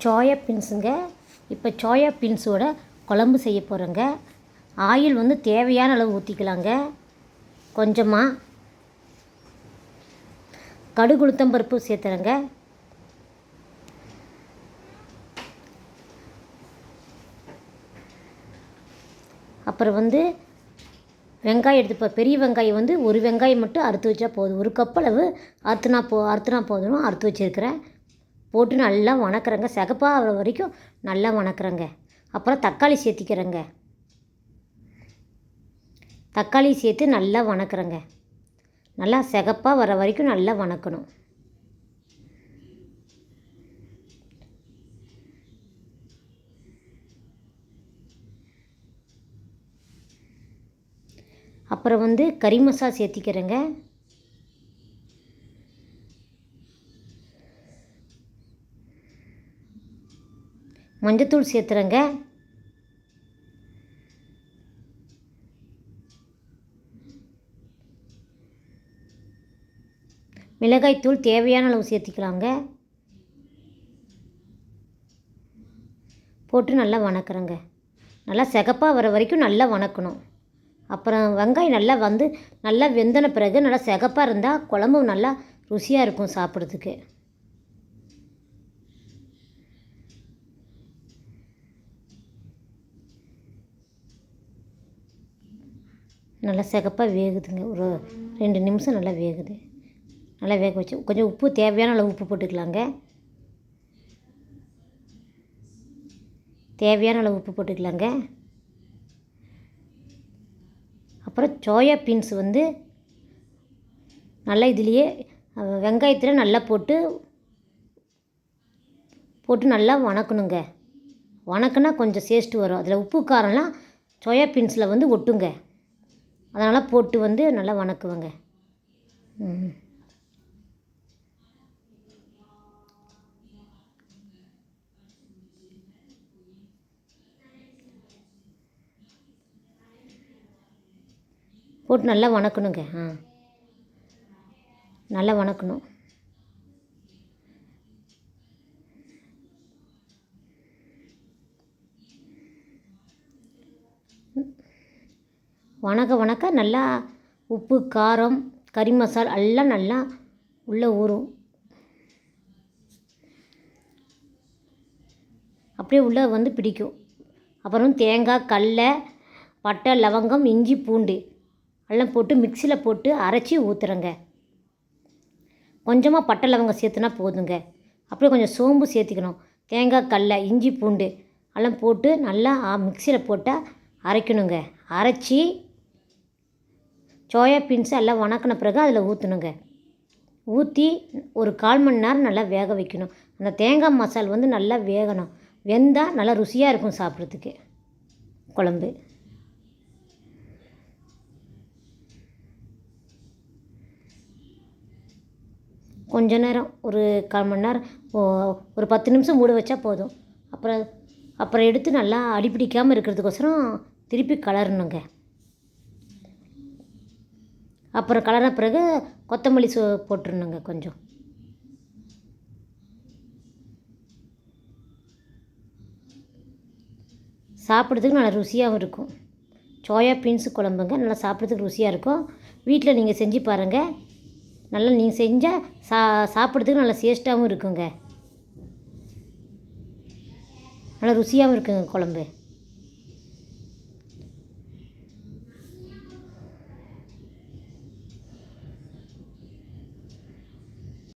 Soya பீன்ஸுங்க. இப்போ soya பீன்ஸோட குழம்பு செய்ய போகிறேங்க. ஆயில் வந்து தேவையான அளவு ஊற்றிக்கலாங்க. கொஞ்சமாக கடுகு உளுத்தம் பருப்பு சேர்த்துறேங்க. அப்புறம் வந்து வெங்காயம் எடுத்து பெரிய வெங்காயம் வந்து ஒரு வெங்காயம் மட்டும் அறுத்து வச்சா போதும். ஒரு கப் அளவு அறுத்துனா போதும். அறுத்து வச்சுருக்கிறேன். போட்டு நல்லா வணக்கிறேங்க. சிகப்பாக ஆகிற வரைக்கும் நல்லா வணக்கிறேங்க. அப்புறம் தக்காளி சேர்த்திக்கிறேங்க. தக்காளி சேர்த்து நல்லா வணக்கிறேங்க. நல்லா சிகப்பாக வர வரைக்கும் நல்லா வணக்கணும். அப்புறம் வந்து கறி மசாலா சேர்த்திக்கிறேங்க. மஞ்சத்தூள் சேர்த்துறேங்க. மிளகாய்த்தூள் தேவையான அளவு சேர்த்திக்கலாங்க. போட்டு நல்லா வணக்கிறேங்க. நல்லா சிகப்பாக வர வரைக்கும் நல்லா வணக்கணும். அப்புறம் வெங்காயம் நல்லா வெந்தன பிறகு நல்லா சிகப்பாக இருந்தால் குழம்பு நல்லா ருசியாக இருக்கும் சாப்பிட்றதுக்கு. நல்லா சிகப்பாக வேகுதுங்க. ஒரு 2 நிமிஷம் நல்லா வேகுது. நல்லா வேக வச்சு கொஞ்சம் உப்பு தேவையான அளவு உப்பு போட்டுக்கலாங்க. தேவையான அளவு உப்பு போட்டுக்கலாங்க. அப்புறம் சோயா பீன்ஸ் வந்து நல்லா இதுலேயே வெங்காயத்தில் நல்லா போட்டு நல்லா வணக்கணுங்க. வணக்கினா கொஞ்சம் டேஸ்ட்டு வரும். அதில் உப்பு காரம்லாம் சோயா பீன்ஸில் வந்து ஒட்டுங்க. அதனால் போட்டு வந்து நல்லா வணக்குவேங்க. போட்டு நல்லா வணக்கணுங்க. நல்லா வணக்கணும். வணக்க நல்லா உப்பு காரம் கறி மசாலா எல்லாம் நல்லா உள்ளே ஊறும். அப்படியே உள்ளே வந்து பிடிக்கும். அப்புறம் தேங்காய் கடலை பட்டை லவங்கம் இஞ்சி பூண்டு எல்லாம் போட்டு மிக்சியில் போட்டு அரைச்சி ஊற்றுறேங்க. கொஞ்சமாக பட்டை லவங்கம் சேர்த்துனா போதுங்க. அப்படியே கொஞ்சம் சோம்பு சேர்த்திக்கணும். தேங்காய் கடலை இஞ்சி பூண்டு எல்லாம் போட்டு நல்லா மிக்சியில் போட்டால் அரைக்கணுங்க. அரைச்சி சோயா பீன்ஸை எல்லாம் வணக்கின பிறகு அதில் ஊற்றணுங்க. ஊற்றி ஒரு 1/4 மணி நேரம் நல்லா வேக வைக்கணும். அந்த தேங்காய் மசால் வந்து நல்லா வேகணும். வெந்தால் நல்லா ருசியாக இருக்கும் சாப்பிட்றதுக்கு குழம்பு. கொஞ்ச நேரம் ஒரு 1/4 மணி நேரம் ஒரு 10 நிமிஷம் மூட வச்சா போதும். அப்புறம் எடுத்து நல்லா அடிப்பிடிக்காமல் இருக்கிறதுக்கோசரம் திருப்பி கலரணுங்க. அப்புறம் கலர்ன பிறகு கொத்தமல்லி போட்டுருணுங்க. கொஞ்சம் சாப்பிட்றதுக்கு நல்லா ருசியாகவும் இருக்கும். சோயா பீன்ஸு குழம்புங்க. நல்லா சாப்பிட்றதுக்கு ருசியாக இருக்கும். வீட்டில் நீங்கள் செஞ்சு பாருங்கள். நல்லா நீங்கள் செஞ்சால் சாப்பிட்றதுக்கு நல்லா டேஸ்ட்டாகவும் இருக்குங்க. நல்லா ருசியாகவும் இருக்குங்க குழம்பு.